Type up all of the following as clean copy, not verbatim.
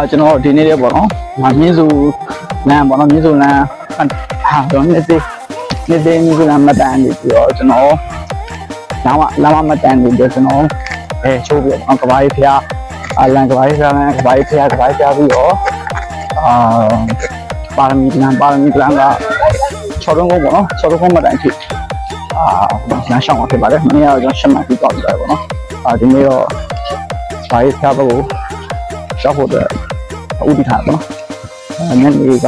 ကျွန်တော်ဒီနေ့လေးပေါ့နော်မြင်းစုလမ်းပေါ့နော်မြင်းစုလမ်းကျွန်တော်နေ့စဉ်မြင်းစုလမ်းမတန်နေပြီးတော့ကျွန်တော်လမ်းမတန်နေပြီးကျွန်တော်ချိုးပြီးတော့ကဘာကြီးဖျားလမ်းကဘာကြီးဖျားလမ်းကဘာကြီးဖျားပြီးတော့ပါရမီလမ်းက6လုံးပေါ့နော်6လုံးမတန်ဖြစ်လမ်းရှောင်းမှာဖြစ်ပါတယ်မနေ့ကကျွန်တော်ရှင်းမှပြီးတော့တယ်ပေါ့နော်ဒီနေ့တော့ဘာကြီးဖျားဖို့ရှောက်ဖို့အတွက်ဥတီထားပေါ့နော်ညနေက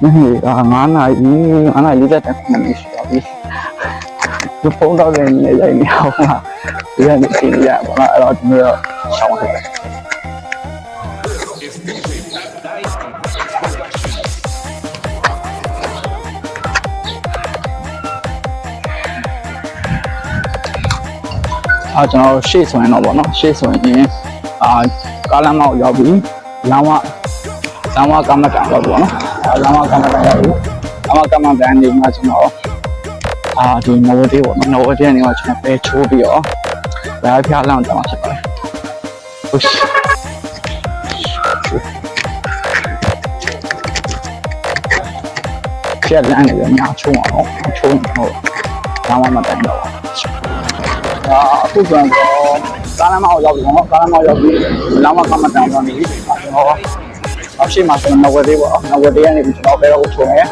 9နာရီ40တက်9မိနစ်ရှိတော့ပြီဒီဖုန်းတော့လည်းနေရိုက်နေအောင်ပါဒီကနေရှင်းရပါတော့အဲ့တော့ဒီနေ့တော့ရှောင်းခဲ့တယ်ကျွန်တော်ရှေ့ဆိုရင်တော့ပေါ့နော်ရှေ့ဆိုရင်ကားလမ်းမောက်ရောက်ပြီလမ်းမကမ္မကန်တော့ပေါ့နော်လမ်းမကမ္မကန်ရောက်ပြီလမ်းမကမ္မကန်နေမှာကျွန်တော်ဒီနဝတေးပေါ့နော်နဝတေးကနေမှကျွန်တော်ပဲချိုးပြီးတော့ဒါဖျားလမ်းတောင်ဖြစ်ပါတယ်ဟုတ်ဖျားလမ်းနေပြီးညချိုးအောင်ချိုးဟုတ်လမ်းမတက်တော့အခုကျွန်တော်ကားလမ်းမောက်ရောက်ပြီနော်ကားလမ်းမောက်ရောက်ပြီလမ်းမကမ္မကန်တော့နေပြီကျွန်တော်အောက်ရှိမှာကျွန်တော်နဝတေးပေါ့နဝတေးကနေပြီးကျွန်တော်ပဲတော့ချိုးမယ်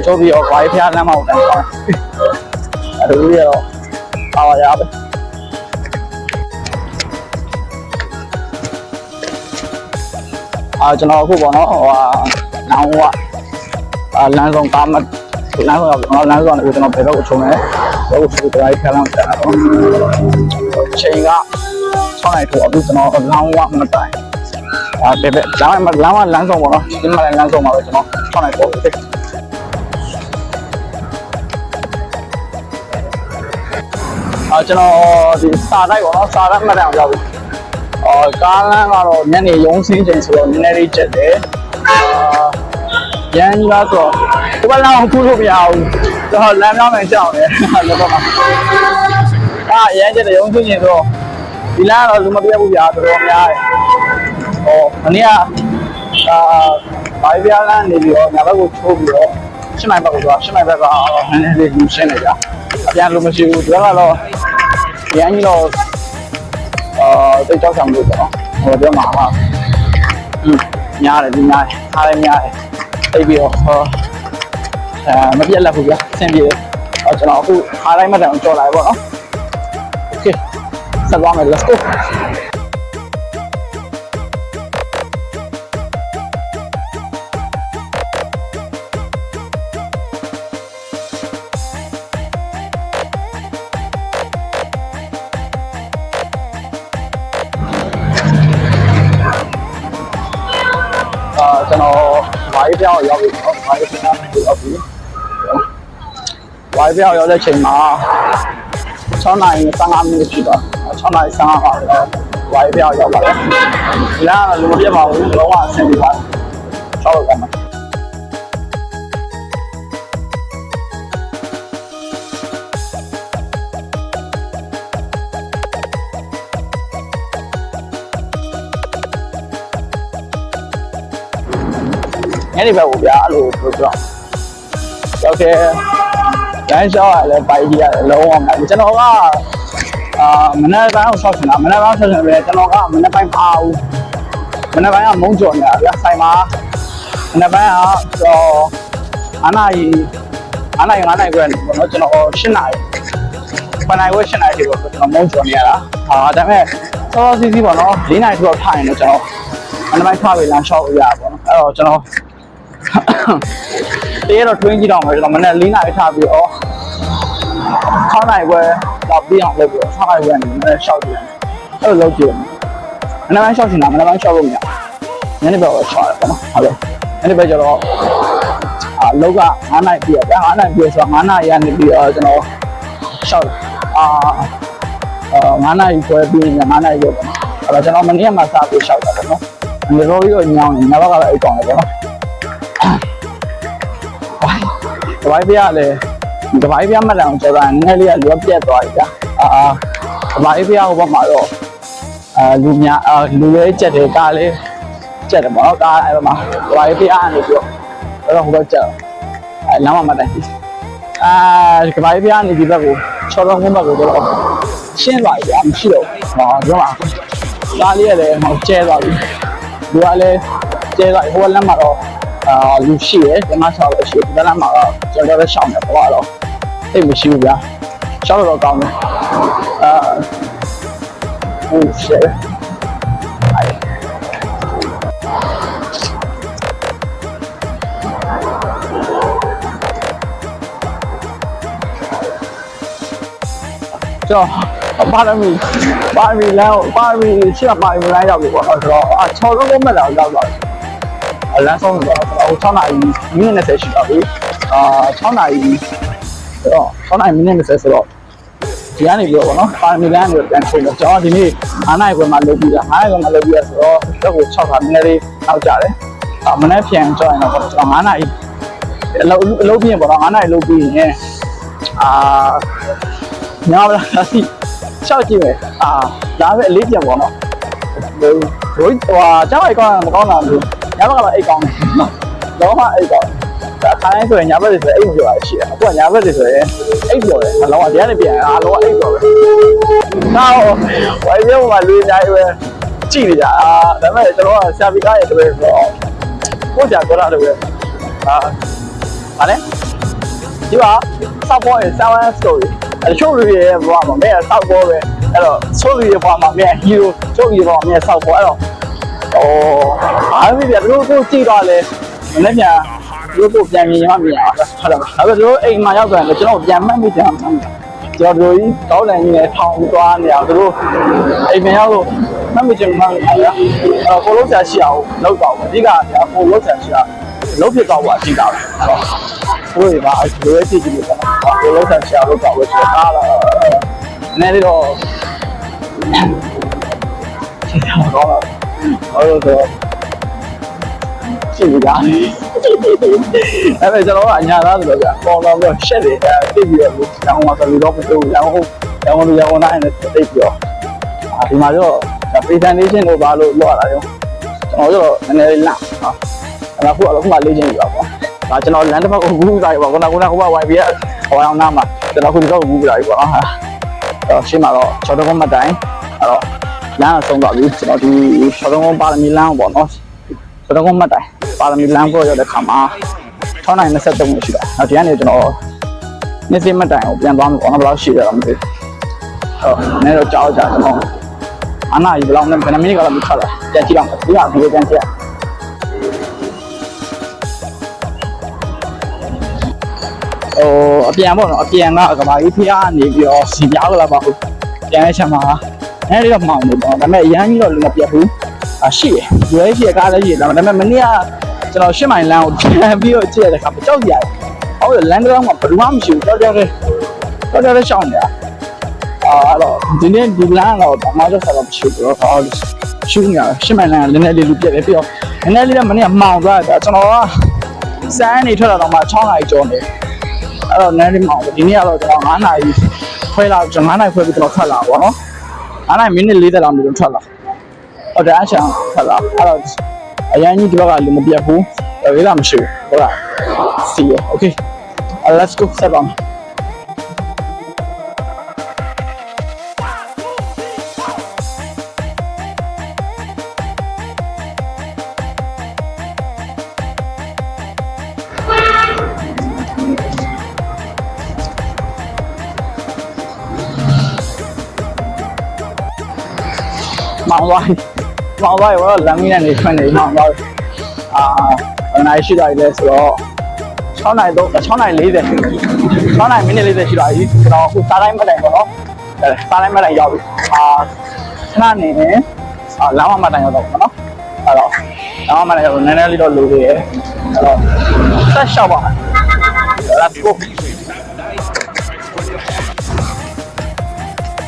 ချိုးပြီးတော့ဘာဖျားလမ်းမောက်တက်တော့အဲ့လိုရတော့ပါရပါကျွန်တော်အခုပေါ့နော်နောင်ကလမ်းဆောင်ကားမလမ်းဆောင်ကျွန်တော်လမ်းဆောင်ကိုကျွန်တော်ဘယ်တော့ကိုချုံနေတော့ကိုဒရိုက်ဖျားလမ်းတက်တော့ချိန်က6နိုင်ထိုးအခုကျွန်တော်လမ်းဝမတိုင်တဲ့လမ်းဆောင်ပေါ့နော်ဒီမှာလမ်းဆောင်မှာပဲကျွန်တော်6နိုင်ထိုးကျွန်တော်ဒီစာတိုက်ပေါ့နော်စာတိုက်မှတ်တယ်အောင်ရောက်ပြီကားလမ်းကတော့ညနေရုံးစင်းချိန်ဆိုတော့နည်းနည်းလေးကျက်တယ်ရန်ကြီးလားဆိုတော့ဒီဘက်လမ်းကိုကူးလို့မရဘူးကျွန်တော်လမ်းပြောင်းနေကြောက်တယ်လောတော့ရန်ကျက်တယ်ရုံးစင်းချိန်ဆိုတော့ဒီလမ်းကတော့လူမပြတ်ဘူးဗျာတော်တော်များတယ်မနေ့ကဘာပြလမ်းနေပြီးတော့ညဘက်ကိုချိုးပြီးတော့ရှင်းနိုင်ဘက်ကိုသွားရှင်းနိုင်ဘက်ကနည်းနည်းလေးလူရှင်းနေကြအပြန်လို့မရှိဘူးဒီကတော့ရန်ကြီးတော့တိတ်ကြောက်ဆောင်လို့ပေါ့နော်ပြောမှာပါများတယ်ဒီများအားလည်းများတယ်တိတ်ပြီးတော့မပြတ်လက်ဘူးဗျာအဆင်ပြေတယ်ကျွန်တော်အခုအားတိုင်းမှတောင်ကြော်လာပြီပေါ့နော်โอเคဆက်သွားမယ် let's goကျွန်တော်ဝိုင်းပြောင်းရောက်ပြီဝိုင်းပြောင်းရောက်ပြီဝိုင်းပြောင်းရောက်တဲ့ချိန်မှာ6နာရီ15မိနစ်ရှိတော့6နာရီ15ပါတော့ဝိုင်းပြောင်းရောက်ပါတယ်ဒီလမ်းကလူမပြတ်ပါဘူးလုံးဝအဆင်ပြေပါတယ်ဆောက်လို့ကောင်းပါညနေဘက်ကိုဗျာအဲ့လိုပြောโอเคလမ်းလျှောက်ရလဲပိုက်ကြီးရတယ်လုံးဝမဟုတ်ကျွန်တော်ကမနက်ပိုင်းကိုဆောက်ချင်တာမနက်ပိုင်းဆောက်ချင်တယ်ကျွန်တော်ကမနက်ပိုင်းမအားဘူးမနက်ပိုင်းကမုန်းကြော်နေတာဗျာဆိုင်မှာမနက်ပိုင်းကတော့9နာရီ9နာရီခွဲပေါ့နော်ကျွန်တော်8နာရီ9နာရီခွဲ8နာရီပေါ့ကျွန်တော်မုန်းကြော်နေရတာဒါပေမဲ့စောစီးပေါ့နော်4နာရီတော့ထိုင်နေကျွန်တော်မနက်ပိုင်းထားပြီးလမ်းလျှောက်ရပါပေါ့နော်အဲ့တော့ကျွန်တော်တေးတော့တွင်းကြည့်တော့မယ်ကျွန်တော်မနေ့4နာရီထားပြီးတော့6နာရီပဲတော့ပြီးအောင်လုပ်ပြီးတော့6နာရီပဲနည်းနည်းရှောက်ကြည့်အဲ့လိုလုပ်ကြည့်မနေ့ပိုင်းရှောက်ချင်တာမနေ့ပိုင်းရှောက်လို့မရညနေဘက်တော့ရှောက်ရတယ်ပေါ့နော်ဟုတ်တယ်ညနေဘက်ကျတော့လောက်က9နာရီပြည့်တယ်9နာရီပြည့်ဆိုတော့9နာရီကနေပြီးတော့ကျွန်တော်ရှောက်9နာရီခွဲပြီး9နာရီပဲပေါ့အဲ့တော့ကျွန်တော်မနေ့ကမှစပြီးရှောက်တာပေါ့နော်ဒီလိုကြီးတော့ညောင်းနေညဘက်ကတော့အိတ်ကောင်းတယ်ပေါ့နော်တပိုင်းပြရလေတပိုင်းပြမှတ်တယ်အောင်ကျော်တာနည်းနည်းလေးကလွတ်ပြတ်သွားပြီဗျာတပိုင်းပြဟိုဘက်မှာတော့ လူများလူလေးချက်တယ်ကားလေးချက်တယ်ပေါ့နော်ကားအဲ့မှာဘာရေးပြအားနေပြီးတော့ဟိုဘက်ချက်လမ်းမတိုင်ကဘာရေးပြအားနေဒီဘက်ကိုချော်တော့ဘက်ကိုတော့ရှင်းသွားပြီမရှိတော့ပြောပါကားလေးလည်းဟိုကျဲသွားပြီလူကလည်းကျဲသွားဟိုလမ်းမှာတော့လူရှိတယ်ဒီမှာဆောက်လို့ရှိတယ်ဒီလမ်းမှာတော့ကျွန်တော်လည်းရှောင်းတယ်ပေါ့တော့အိတ်မရှိဘူးဗျာရှောက်တော့ကောင်းတယ်oh shit ကျော်ပါရမီလမ်းပါရမီရှေ့ပါရမီလမ်းရောက်ပြီပေါ့နော်ဆိုတော့6လုံးမဲ့လာရောက်သွားတယ်လမ်းဆုံးတော့6နာရီမိနစ်20ရှိပါပြီ6နာရီဆိုတော့6နာရီမိနစ်20ဆိုတော့ဒီကနေပြီးတော့ဗောနော်ပါရမီလမ်းကနေပြန်ချိန်တော့ကျွန်တော်ဒီနေ့9နာရီခွဲမှာလုပ်ပြီးတာ9နာရီခွဲမှာလုပ်ပြီးရဆိုတော့တော့ကို6ခါနည်းနည်းလေးနောက်ကျတယ်မနေ့ပြန်ကြောင်းရင်တော့ကျွန်တော်9နာရီအလုပ်ပြင်ပေါ့နော်9နာရီလုပ်ပြီးရင်ညာလာစီရှောက်ကြည့်မယ်ဒါပဲအလေးပြန်ပေါ့နော်ဟိုကျောင်းအိတ်ကောင်းမကောင်းတာဘူးညဘက်ကတော့အိတ်ကောင်းတယ်တော့မှအိတ်ကောင်းခိုင်းဆိုရင်ညာဘက်တွေဆိုအိတ်မပြောရရှိတယ်အခုကညာဘက်တွေဆိုရင်အိတ်ပြောတယ်အလောကဒီကနေပြန်အားလုံးကအိတ်ပြောပဲနောက်ဝိုင်းရုံမှာလေးအများကြီးပဲကြည့်နေကြဒါပေမဲ့ကျွန်တော်ကဆရာပီကားရဲ့တပည့်ဆိုတော့ကိုကြာပြောတာတပည့်ဗါလဲဒီပါဆောက်ပေါ်ရဲ့7 story အချို့လူတွေရဲ့ဘဝမှာမင်းဆောက်ပေါ်ပဲအဲ့တော့ချို့လူတွေဘဝမှာမင်းဟီရိုချို့လူတွေဘဝမှာမင်းဆောက်ပေါ်အဲ့တော့အားမပြတို့ကိုကြည့်တော့လေမနေ့ပြန်တို့ကိုပြန်မြင်ရမှမြင်အောင်ဟုတ်တယ်ဒါပေမဲ့တို့အိမ်မှာရောက်ကြတယ်ကျွန်တော်ပြန်မှတ်မိကြအောင်ကျွန်တော်တို့ကြီးတောင်းလန်ကြီးနဲ့ထောင်သွားနေအောင်တို့အိမ်ပြန်ရောက်လို့မှတ်မိချင်မှန်းတယ်အဲ့တော့ကိုလုံးဆရာရှိအောင်လောက်တော့အဓိကကိုလုံးဆရာရှိအောင်လုံးဖြစ်သွားဖို့အဓိကပဲတို့တွေပါလိုရဲကြည့်ကြည့်လို့ပေါ့ကိုလုံးဆရာရှိအောင်လောက်တော့ပဲဆိုတာလာနည်းနည်းတော့ချိန်တော့တော့ဟုတ်တော့ကြည့်ကြအဲ့ဒါကျွန်တော်ကအညာသားဆိုတော့ကြာပေါ်တော့ပြီးရှက်တယ်တိတ်ပြီးတော့ရောင်းသွားတယ်တော့မဟုတ်ရောင်းနိုင်တယ်တိတ်ပြီးတော့ဒီမှာတော့ presentation ကိုဘာလို့လောက်ရတာလဲကျွန်တော်တို့နည်းနည်းလေးလန့်နော်အခုမှလေးချင်းပြီပါပေါ့ဒါကျွန်တော်လမ်းတစ်ဖက်ကိုကူးစားရပါခုနကဟိုဘက် YB ရဲ့ဟောအောင်နားမှာကျွန်တော်ခုဒီဘက်ကိုကူးလာပြီပေါ့နော်အဲ့ရှင်းမှာတော့6တော့မတိုင်အဲ့တော့လမ်းဆုံးတော့ပြီကျွန်တော်ဒီ6တော့ပါရမီလမ်းပေါ့နော်6တော့မတိုင်ပါရမီလမ်းကိုရောက်တဲ့ခါမှာ6နိုင်23မိနစ်ရှိတာနောက်ဒီကနေကျွန်တော်နေ့စဉ်မတိုင်ကိုပြန်သွားမှာပေါ့နော်ဘယ်လောက်ရှိတယ်တော့မသိဘူးနည်းတော့ကြောက်ကြကျွန်တော်အနာကြီးဘယ်လောက်နဲ့ဘယ်နှမိနစ်ကတော့မခက်လာကြည့်ကြည့်အောင်ဒီကဗီဒီယိုပြန်ကြည့်အပြန်ပေါ့နော်အပြန်ကဘာကြီးဖျားနေပြီးတော့စီပြားလာပါဘူးပြန်ရချင်မှာအဲဒီတော့မှောင်နေပေါ့ဒါပေမဲ့အရန်ကြီးတော့လည်းမပြတ်ဘူးရှိတယ်ရွေးရှိကားလည်းရှိတယ်ဒါပေမဲ့မနေ့ကကျွန်တော်8မိုင်လမ်းကိုပြန်ပြီးတော့ကြည့်ရတဲ့ခါမကြောက်ကြရတယ်ဟုတ်တယ်လမ်းကြောင်းမှာဘယ်သူမှမရှိဘူးကြောက်ရှောင်းနေတာအဲ့တော့ဒီနေ့ဒီလမ်းတော့ဘာမှတော့ဆက်တော့မရှိဘူးတော့ရှူးနေတာ8မိုင်လမ်းကလည်းနည်းနည်းလေးလူပြက်တယ်ပြီးတော့နည်းနည်းလေးကမနေ့ကမှောင်သွားတယ်ကျွန်တော်ကစမ်းနေထွက်လာတော့မှ6နာရီကျော်နေအဲ့တော့နည်းနည်းမှောင်ဒီနေ့ကတော့ကျွန်တော်9နာရီခွဲလာကျွန်တော်9နာရီခွဲပြီးတော့ထွက်လာပါတော့9နာရီမိနစ်40လောက်မျိုးထွက်လာဟုတ်တယ်အချမ်းထွက်လာအဲ့တော့အရင်ကြီးဒီဘက်ကလူမပြတ်ဘူးဒါကမရှိဘူးဟုတ်လား see you okay let's go set onမောင်သွားရောလမ်းမီးနဲ့နေထွက်နေမောင်သွားနိုင်ရှိတာလေဆိုတော့6နိုင်40 6နိုင်မိနစ်40ရှိတာကြီးကျွန်တော်အခုစားတိုင်းမတိုင်ပေါ့နော်စားတိုင်းမတိုင်ရောက်ပြီခဏနေနေလမ်းမတိုင်ရောက်တော့ပေါ့နော်အဲ့တော့လမ်းမတိုင်ရောက်နည်းနည်းလေးတော့လိုသေးတယ်အဲ့တော့ဆက်ရှောက်ပါ let's go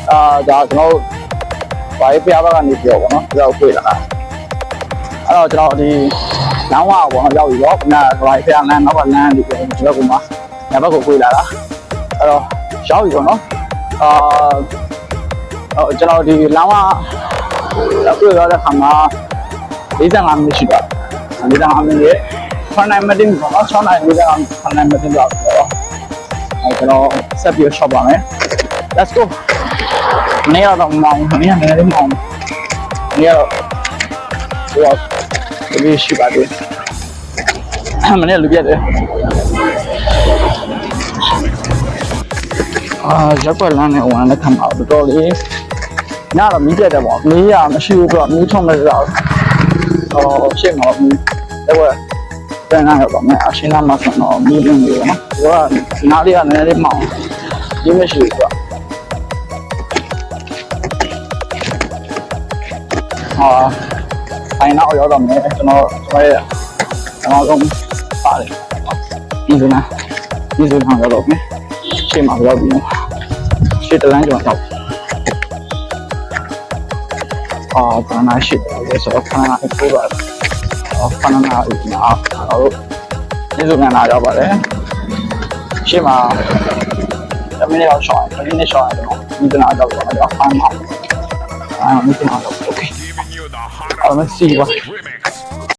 ဒါကျွန်တော်ဘာရေးပြားဘက်ကနေပြောပေါ့နော်ဒီတော့တွေ့လာအဲ့တော့ကျွန်တော်ဒီလမ်းဝါပေါ့ရောက်ပြီတော့ခုနကဘာရေးပြားလမ်းနောက်ကလမ်းဒီပြောဒီဘက်ကမှညဘက်ကိုတွေ့လာတာအဲ့တော့ရောက်ပြီပေါ့နော်ကျွန်တော်ဒီလမ်းဝါ တွေ့ရတဲ့ခါမှာ45မိနစ်ရှိပါ45မိနစ်9နိုင်မတင်ဘူးနော်6နိုင်45နိုင်မတင်တော့ကျွန်တော်ဆက်ပြီး shop ပါမယ် let's go နေရာတော့မောင်းနေရာနေမောင်းနေရာတော့ဒီရှိပါတယ်မနေ့လူပြတ်တယ်ရက်ွက်လမ်းနဲ့ဝင်တဲ့ခါမှာတော်တော်လေးညတော့မီးပြတ်တယ်ပေါ့မီးရမရှိဘူးတော့မီးထုံးလိုက်တော့ရှေ့မှာမီးတော့ပြန်လာတော့မယ်အရှင်းလာမှဆိုတော့မီးလုံးတွေနော်သူကနားလေးကနည်းနည်းမောင်းဒီမရှိဘူးတော့အိုင်နောက်ရောက်တော့မယ်ကျွန်တော်ရဲ့ဆုံးပါတယ်ဒီစနာရောက်တော့မယ်ရှေ့မှာရောက်ပြီရှေ့တလန်းကျော်တော့ဘာနာရှိတယ်ဆိုတော့ခဏလေးပို့ပါခဏနာဦးနာတော့ဒီစနာရောက်ပါတယ်ရှေ့မှာတမင်းရောက်ရှောင်းတယ်ဒီစနာရောက်တော့ဖမ်းပါဒီစနာတော့โอเคLet's see what